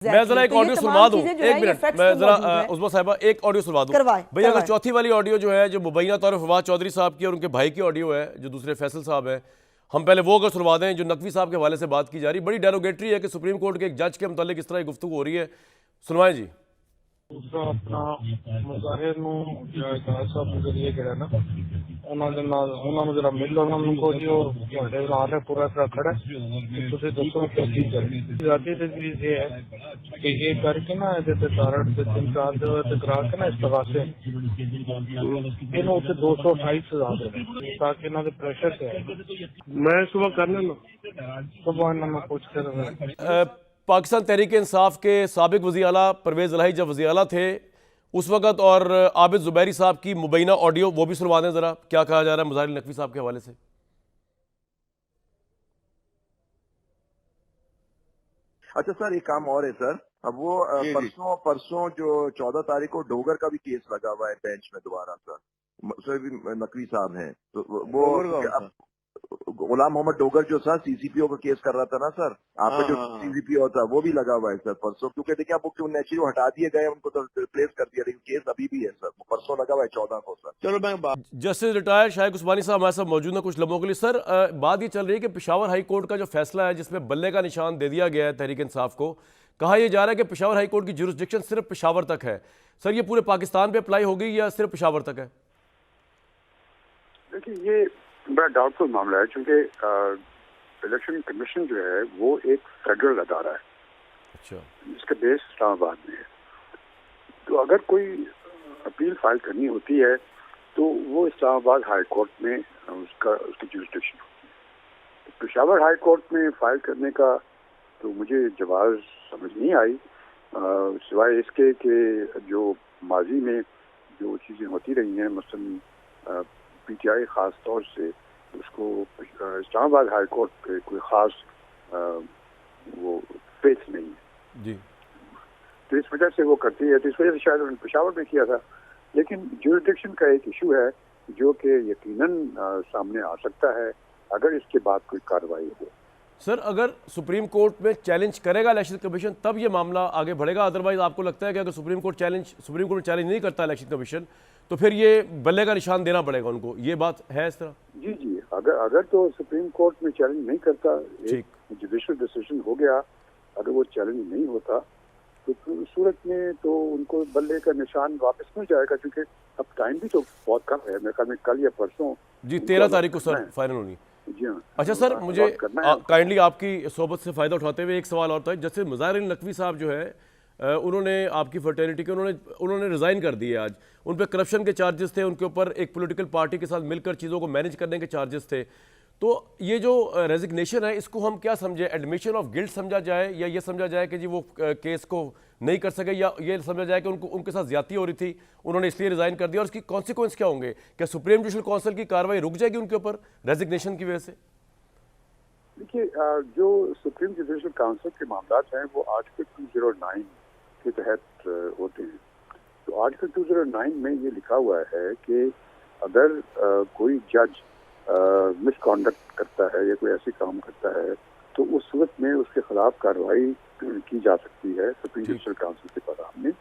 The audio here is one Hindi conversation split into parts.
मैं जरा एक तो ये ऑडियो तमाम सुनवा दूं, चीजें जो है, एक ये मिनट facts मैं पे जरा मौजूद हैं। उस्मा साहिबा एक ऑडियो सुनवा दूं करवाएं, भैया। अगर करवाएं। चौथी वाली ऑडियो जो है जो मुबैना तौर पर फवाद चौधरी साहब की और उनके भाई की ऑडियो है जो दूसरे फैसल साहब है, हम पहले वो अगर सुनवा दें जो नकवी साहब के हवाले से बात की जा रही, बड़ी डेरोगेटरी है कि सुप्रीम कोर्ट के एक जज के मुतालिक इस तरह की गुफ्तगू हो रही है। सुनवाएं जी। दूसरा अपना मुजाहिर ਨੂੰ ਜਰਾ ਸਾਹਿਬ ਨੂੰ ਜਰੀਏ ਜਿਹੜਾ ਨਾ ਉਹਨਾਂ ਦੇ ਨਾਲ ਉਹਨਾਂ ਨੂੰ ਜਰਾ ਮਿਲ ਉਹਨਾਂ ਨੂੰ ਕੋ ਜੀ ਉਹ ਤੁਹਾਡੇ ਨਾਲ ਹੈ ਪੂਰਾ ਤਰ੍ਹਾਂ ਖੜਾ ਹੈ ਤੁਸੀਂ ਦੱਸੋ ਕਿ ਕੀ ਕਰੀਏ ਜਾਤੀ ਤੇ ਵੀ ਇਹ ਹੈ ਕਿ ਇਹ ਕਰਕੇ ਨਾ ਇਹਦੇ ਤੇ ਤਾਰੜ ਤੇ 3-4 ਤੇ ਕਰਾ ਕੇ ਨਾ ਇਸਤਗਾਸੇ ਇਹਨੂੰ ਉੱਤੇ 228 ਸਜ਼ਾ ਦੇ ਤਾਂ ਕਿ ਇਹਨਾਂ ਦੇ ਪ੍ਰੈਸ਼ਰ ਤੇ ਮੈਂ ਸੁਬਹ ਕਰਨਾ ਨਾ ਸੁਬਹ ਇਹਨਾਂ ਨੂੰ ਪੁੱਛ ਕੇ पाकिस्तान तहरीक इंसाफ के साबिक वज़ी आला परवेज़ इलाही जब वज़ी आला थे उस वक़्त, और आबिद ज़ुबैरी साहब की मुबैना ऑडियो वो भी सुनवा दें ज़रा, क्या कहा जा रहा है मुज़ाहिर नकवी साहब के हवाले से। अच्छा सर, एक काम और है सर। अब वो परसों जो 14 तारीख को डोगर का भी केस लगा हुआ है बेंच में दोबारा सर, उसमें भी नकवी साहब हैं, तो वो गुलाम मोहम्मद डोगर जो सर सीसीपीओ का केस कर रहा था ना सर, आपका जो सीसीपीओ था वो भी लगा हुआ है सर परसों, क्योंकि देखिए आप क्यों नेचुरली हटा दिए गए, उनको तो रिप्लेस कर दिया, लेकिन केस अभी भी है सर, परसों लगा हुआ है 14 को सर। चलो मैं जस्टिस रिटायर्ड शाइक उस्मानी साहब हमारे साथ मौजूद हैं कुछ लम्हों के लिए। सर, बात ये चल रही है कि पेशावर हाई कोर्ट का जो फैसला है जिसमें बल्ले का निशान दे दिया गया है तहरीक इंसाफ को, कहा यह जा रहा है कि पेशावर हाई कोर्ट की जुरिस्डिक्शन सिर्फ पेशावर तक है। सर, ये पूरे पाकिस्तान पे अप्लाई होगी या सिर्फ पेशावर तक है? देखिए, ये बड़ा डाउटफुल मामला है क्योंकि इलेक्शन कमीशन जो है वो एक फेडरल अदारा है। अच्छा। जिसका बेस इस्लामाबाद में है। तो अगर कोई अपील फाइल करनी होती है तो वो इस्लामाबाद हाई कोर्ट में उसकी जुरिस्डिक्शन होती है। तो पेशावर हाई कोर्ट में फाइल करने का तो मुझे जवाब समझ नहीं आई, सिवाय इसके कि जो माजी में जो चीज़ें होती रही हैं, मसलन पीटीआई ख़ास तौर से उसको इस्लामाबाद हाई कोर्ट पे कोई ख़ास वो फेथ नहीं है जी, तो इस वजह से वो करती है। तो इस वजह से शायद उन्होंने पेशावर में किया था, लेकिन जुरिस्डिक्शन का एक इशू है जो कि यकीनन सामने आ सकता है अगर इसके बाद कोई कार्रवाई हो। सर, अगर सुप्रीम कोर्ट में चैलेंज करेगा इलेक्शन कमीशन तब ये मामला आगे बढ़ेगा, अदरवाइज आपको लगता है कि अगर सुप्रीम कोर्ट चैलेंज नहीं करता इलेक्शन कमीशन तो फिर ये बल्ले का निशान देना पड़ेगा उनको, ये बात है इस तरह? जी जी, अगर तो सुप्रीम कोर्ट में चैलेंज नहीं करता, एक जुडिशल डिसीजन हो गया, अगर वो चैलेंज नहीं होता तो उस सूरत में तो उनको बल्ले का निशान वापस मिल जाएगा, क्योंकि अब टाइम भी तो बहुत कम है। मेरे ख्याल में कल या परसों जी 13 तारीख को सर फाइनल होनी। जी हाँ। अच्छा सर, मुझे काइंडली आपकी सोबत से फ़ायदा उठाते हुए एक सवाल और था। जैसे मुज़ाहिर नकवी साहब जो है उन्होंने आपकी फर्टर्निटी के उन्होंने रिज़ाइन कर दिए आज, उन पर करप्शन के चार्जेस थे, उनके ऊपर एक पॉलिटिकल पार्टी के साथ मिलकर चीज़ों को मैनेज करने के चार्जेस थे। तो ये जो रेजिग्नेशन है इसको हम क्या समझे, एडमिशन ऑफ गिल्ट समझा जाए या ये समझा जाए कि जी वो केस को नहीं कर सके, या ये समझा जाए कि उनके साथ ज्यादती हो रही थी, उन्होंने इसलिए रिज़ाइन कर दिया, और इसकी कॉन्सिक्वेंस क्या होंगे? क्या सुप्रीम जुडिशल काउंसिल की कार्रवाई रुक जाएगी उनके ऊपर रेजिग्नेशन की वजह से? देखिए, जो सुप्रीम जुडिशल काउंसिल के मामलात हैं वो आर्टिकल 209 के तहत होते हैं। तो आर्टिकल 209 में ये लिखा हुआ है कि अगर कोई जज मिसकॉन्डक्ट करता है या कोई ऐसी काम करता है तो उस सूरत में उसके खिलाफ कार्रवाई की जा सकती है सुप्रीम जुडिशल काउंसिल के पैगाम में,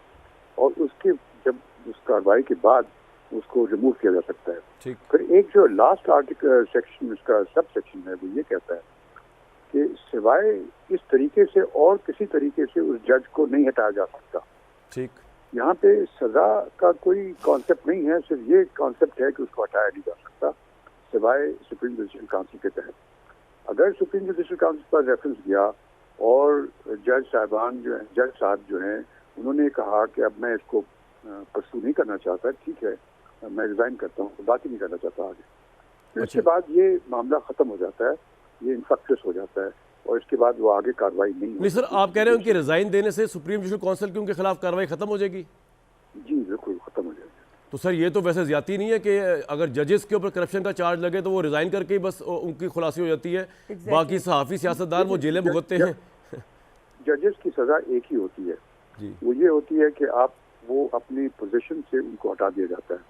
और उसके जब उस कार्रवाई के बाद उसको रिमूव किया जा सकता है। फिर एक जो लास्ट आर्टिकल सेक्शन उसका सब सेक्शन है वो ये कहता है कि सिवाय इस तरीके से और किसी तरीके से उस जज को नहीं हटाया जा सकता। ठीक, यहाँ पे सजा का कोई कॉन्सेप्ट नहीं है, सिर्फ ये कॉन्सेप्ट है कि उसको हटाया नहीं जा सकता सिवाय सुप्रीम जुडिशल काउंसिल के तहत। अगर सुप्रीम जुडिशल काउंसिल पर रेफरेंस गया और जज साहब जो हैं उन्होंने कहा कि अब मैं इसको परसू नहीं करना चाहता, ठीक है मैं रिजाइन करता हूँ, बात ही नहीं करना चाहता आगे, फिर इसके बाद ये मामला खत्म हो जाता है, ये इनफेक्टियस हो जाता है, और इसके बाद वो आगे कार्रवाई नहीं सर, आप कह रहे हैं कि रिजाइन देने से सुप्रीम जुडिशल काउंसिल की उनके खिलाफ कार्रवाई खत्म हो जाएगी? जी बिल्कुल खत्म हो जाएगी। तो सर ये तो वैसे ज्यादा नहीं है कि अगर जजेस के ऊपर करप्शन का चार्ज लगे तो वो रिजाइन करके ही बस उनकी खुलासी हो जाती है, बाकी सहाफ़ी सियासतदान वो जेलें भुगतते हैं। जजेस की सजा एक ही होती है जी, वो ये होती है कि आप वो अपनी पोजीशन से उनको हटा दिया जाता है,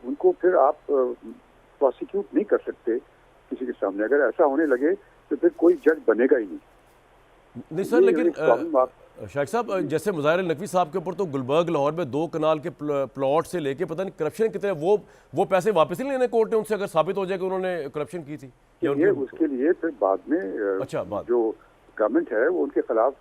उनको फिर आप प्रोसिक्यूट नहीं कर सकते किसी के सामने। अगर ऐसा होने लगे तो फिर कोई जज बनेगा ही नहीं। नहीं सर, लेकिन शाइख साहब, जैसे मुज़ाहिर नकवी साहब के ऊपर तो गुलबर्ग लाहौर में 2 कनाल के प्लॉट से लेके पता नहीं करप्शन कितने, वो पैसे वापस नहीं लेने कोर्ट ने उनसे, अगर साबित हो जाए कि उन्होंने करप्शन की थी या ये उसके लिए फिर बाद में अच्छा, बाद जो गवर्नमेंट है वो उनके खिलाफ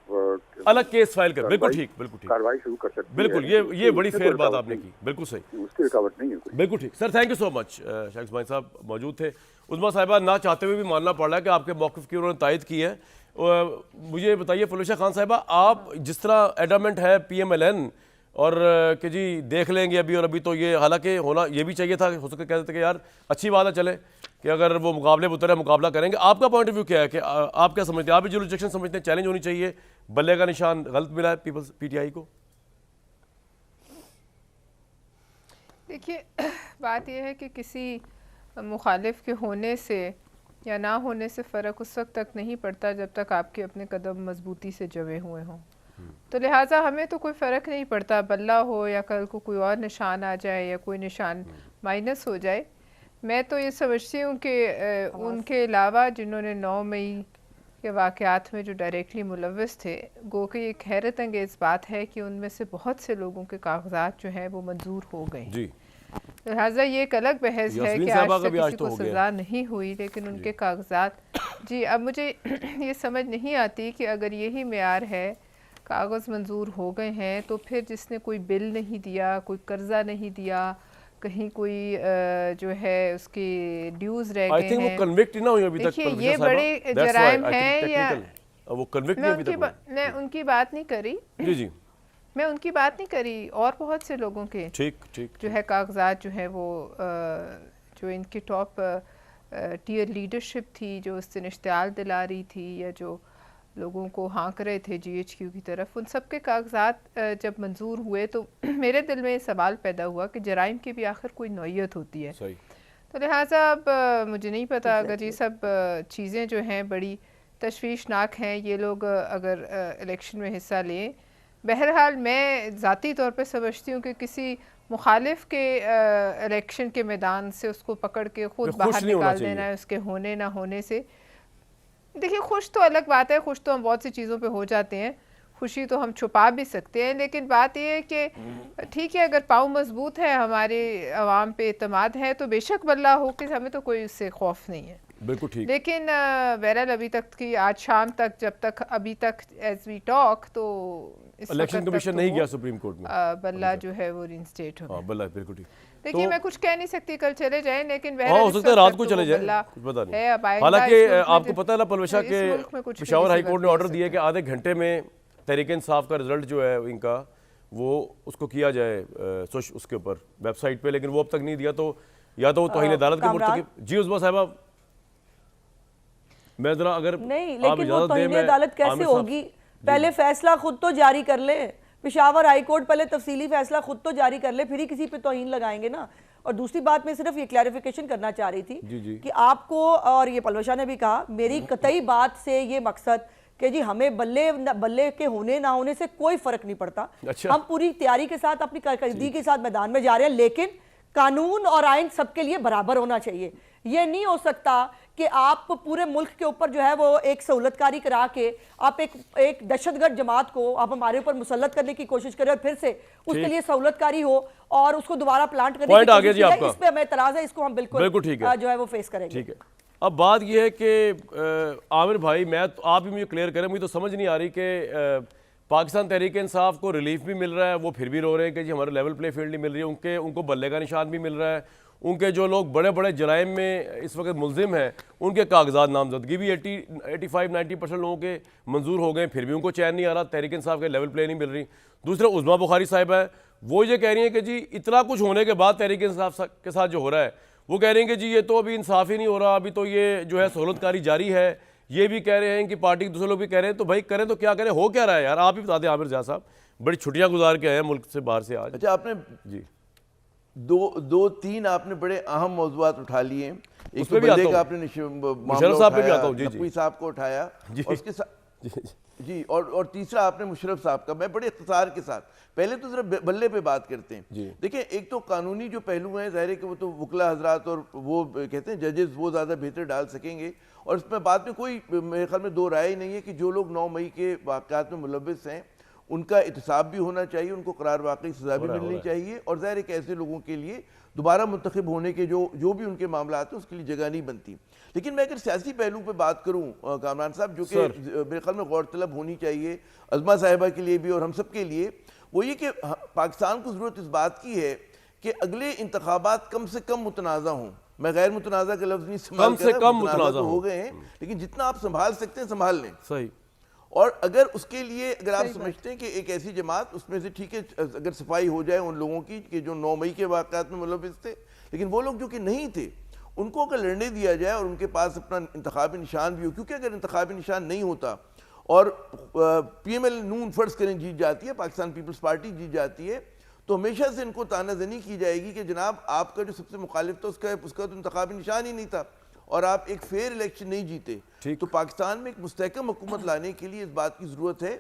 अलग केस फाइल कर। बिल्कुल ठीक, बिल्कुल ठीक, कार्रवाई शुरू कर सकती है। बिल्कुल, ये बड़ी फेयर बात आपने की, बिल्कुल सही, उसकी रुकावट नहीं है कोई। बिल्कुल ठीक। Sir thank you so much. Shaikh Ismail Sahab मौजूद थे। उस्मा साहिबा ना चाहते हुए भी मानना पड़ रहा है कि आपके मौक़िफ़ की उन्होंने तायद की है। मुझे बताइए फलूशा खान साहिबा, आप जिस तरह एडमेंट है PMLN और कि जी देख लेंगे अभी और अभी, तो ये हालांकि होना ये भी चाहिए था, हो सकता कहते थे कि यार अच्छी बात है चले कि अगर वो मुकाबले में उतरे मुकाबला करेंगे। आपका पॉइंट ऑफ व्यू क्या है कि आप क्या समझते हैं? आप भी जो रिजेक्शन समझते हैं चैलेंज होनी चाहिए, बल्ले का निशान गलत मिला है पीपल्स PTI को? देखिए बात यह है कि किसी मुखालिफ के होने से या ना होने से फ़र्क उस वक्त तक नहीं पड़ता जब तक आपके अपने कदम मजबूती से जमे हुए हों। तो लिहाजा हमें तो कोई फ़र्क नहीं पड़ता, बल्ला हो या कल को कोई और निशान आ जाए या कोई निशान माइनस हो जाए। मैं तो ये समझती हूँ कि उनके अलावा जिन्होंने 9 मई के वाक़यात में जो डायरेक्टली मुलव्वस थे, गो कि एक हैरत अंगेज़ बात है कि उनमें से बहुत से लोगों के कागजात जो हैं वो मंजूर हो गए जी। लिहाजा ये एक अलग बहस है कि आज तक किसी को सज़ा नहीं हुई, लेकिन उनके कागजात जी। अब मुझे ये समझ नहीं आती कि अगर यही मेयार है, कागज़ मंजूर हो गए हैं, तो फिर जिसने कोई बिल नहीं दिया, कोई कर्जा नहीं दिया, कहीं कोई जो है उसके ड्यूज रह गए हैं, वो कन्विक्ट ना हुई अभी तक। देखिए ये बड़े जराइम हैं या वो कन्विक्ट नहीं अभी तक। मैं उनकी बात नहीं करी जी जी, मैं उनकी बात नहीं करी, और बहुत से लोगों के ठीक जो है कागजात जो है वो जो इनकी टॉप टियर लीडरशिप थी, जो उससे इश्तियाल दिला रही थी या जो लोगों को हाँक रहे थे GHQ की तरफ, उन सब के कागजात जब मंजूर हुए तो मेरे दिल में सवाल पैदा हुआ कि जराइम की भी आखिर कोई नौयत होती है। सही। तो लिहाजा अब मुझे नहीं पता, अगर ये सब चीज़ें जो हैं बड़ी तशवीशनाक हैं, ये लोग अगर इलेक्शन में हिस्सा लें, बहरहाल मैं ज़ाती तौर पे समझती हूँ कि किसी मुखालिफ के इलेक्शन के मैदान से उसको पकड़ के खुद बाहर निकाल देना है उसके होने ना होने से। देखिए खुश तो अलग बात है, खुश तो हम बहुत सी चीज़ों पे हो जाते हैं, खुशी तो हम छुपा भी सकते हैं, लेकिन बात यह है कि ठीक है अगर पाँव मजबूत है, हमारे अवाम पे एतमाद है, तो बेशक बल्ला हो कि हमें तो कोई उससे खौफ नहीं है। बिल्कुल ठीक। लेकिन बहरहाल अभी तक की आज शाम तक, जब तक अभी तक एज वी टॉक, तो इलेक्शन कमीशन नहीं गया सुप्रीम कोर्ट में, बल्ला जो है वो रिइंस्टेट हो। बल्ला बिल्कुल ठीक। देखिए मैं कुछ कह नहीं सकती, कल चले जाए, लेकिन हो सकता है रात को चले जाए, कुछ पता नहीं। हालांकि आपको पता है ना पलवशा के पेशावर हाई कोर्ट ने ऑर्डर दिया कि आधे घंटे में तहरीक इंसाफ का रिजल्ट जो है इनका वो उसको किया जाए उसके ऊपर वेबसाइट पे, लेकिन वो अब तक नहीं दिया। तो या तो वो तौहीन अदालत के मुर्तकिब। जी उस्मा साहिबा, मैं जरा अगर नहीं, लेकिन वो तौहीन अदालत कैसे होगी? पहले फैसला खुद तो जारी कर ले, पेशावर हाई कोर्ट पहले तफसीली फैसला खुद तो जारी कर ले, फिर ही किसी पे तौहीन लगाएंगे ना। और दूसरी बात मैं सिर्फ ये क्लैरिफिकेशन करना चाह रही थी कि आपको, और ये पलवशा ने भी कहा, मेरी कतई बात से ये मकसद कि जी हमें बल्ले के होने ना होने से कोई फर्क नहीं पड़ता। अच्छा। हम पूरी तैयारी के साथ अपनी कारकर्दगी के साथ मैदान में जा रहे हैं, लेकिन कानून और आइन सबके लिए बराबर होना चाहिए। ये नहीं हो सकता कि आप पूरे मुल्क के ऊपर जो है वो एक सहूलतकारी करा के आप एक दहशतगर्द जमात को आप हमारे ऊपर मुसल्लत करने की कोशिश करें और फिर से उसके लिए सहूलतकारी हो और उसको दोबारा प्लांट करने की कोशिश करें। इस पे हमें एतराज है, इसको हम बिल्कुल ठीक है जो है वो फेस करेंगे। ठीक है। अब बात यह है कि आमिर भाई, आप भी मुझे क्लियर करें, मुझे तो समझ नहीं आ रही कि पाकिस्तान तहरीक इंसाफ को रिलीफ भी मिल रहा है, वो फिर भी रो रहे हैं कि जी हमारे लेवल प्ले फील्ड नहीं मिल रही है, उनको बल्ले का निशान भी मिल रहा है, उनके जो लोग बड़े बड़े जराइम में इस वक्त मुलजिम हैं उनके कागजात नामजदगी भी 85-90% लोगों के मंजूर हो गए, फिर भी उनको चैन नहीं आ रहा, तहरीक इंसाफ के लेवल प्ले नहीं मिल रही। दूसरा उस्मा बुखारी साहिब है, वो ये कह रही हैं कि जी इतना कुछ होने के बाद तहरीक इंसाफ के साथ जो हो रहा है, वो कह रही हैं कि जी ये तो अभी इंसाफ ही नहीं हो रहा, अभी तो ये जो है सहूलतकारी जारी है। ये भी कह रहे हैं कि पार्टी के दूसरे लोग भी कह रहे हैं, तो भाई करें तो क्या करें, हो क्या रहा है यार, आप ही बता दें आमिर जाह साहब, बड़ी छुट्टियां गुजार के आए हैं मुल्क से बाहर से आज। अच्छा, आपने जी दो तीन आपने बड़े अहम मौजूआत उठा लिए। एक तो बल्ले का आपने मुशर्रफ साहब पे भी आता हूं, जी नकवी साहब को उठाया और उसके साथ जी और तीसरा आपने मुशर्रफ साहब का। मैं बड़े इख्तिसार के साथ पहले तो जरा बल्ले पे बात करते हैं। देखिए, एक तो कानूनी जो पहलू हैं, ज़ाहिर है कि वो तो वकला हजरात और वो कहते हैं जजेस वो ज़्यादा बेहतर डाल सकेंगे, और इसमें बात में कोई मेरे ख्याल में दो राय ही नहीं है कि जो लोग 9 मई के वाक़यात में मुलव्विस हैं उनका एहतसाब भी होना चाहिए, उनको करार वाकई सजा भी मिलनी चाहिए, और ज़ाहिर है कि ऐसे लोगों के लिए दोबारा मुंतखब होने के जो भी उनके मामला हैं उसके लिए जगह नहीं बनती। लेकिन मैं अगर सियासी पहलू पे बात करूं कामरान साहब, जो कि मेरे ख्याल में गौरतलब होनी चाहिए अज़मा साहिबा के लिए भी और हम सब के लिए, वो ये कि पाकिस्तान को ज़रूरत इस बात की है कि अगले इंतखाबात कम से कम मुतनाज़ा हों। मैं गैर मुतनाज़ा का लफ्ज़ नहीं इस्तेमाल कर रहा, मुतनाज़ा हो गए हैं, लेकिन जितना आप संभाल सकते हैं संभाल लें। सही। और अगर उसके लिए अगर आप समझते हैं कि एक ऐसी जमात उसमें से ठीक है अगर सफाई हो जाए उन लोगों की कि जो 9 मई के वाक़यात में मुलविस थे, लेकिन वो लोग जो कि नहीं थे उनको अगर लड़ने दिया जाए और उनके पास अपना इंतखाबी निशान भी हो, क्योंकि अगर इंतखाबी निशान नहीं होता और PML नून फर्ज करें जीत जाती है, पाकिस्तान पीपल्स पार्टी जीत जाती है, तो हमेशा से इनको तानाजनी की जाएगी कि जनाब आपका जो सबसे मुखालिफ था उसका तो इंतखाबी निशान ही नहीं था और आप एक फेयर इलेक्शन नहीं जीते। तो पाकिस्तान में एक मुस्तहकम हुकूमत लाने के लिए इस बात की ज़रूरत है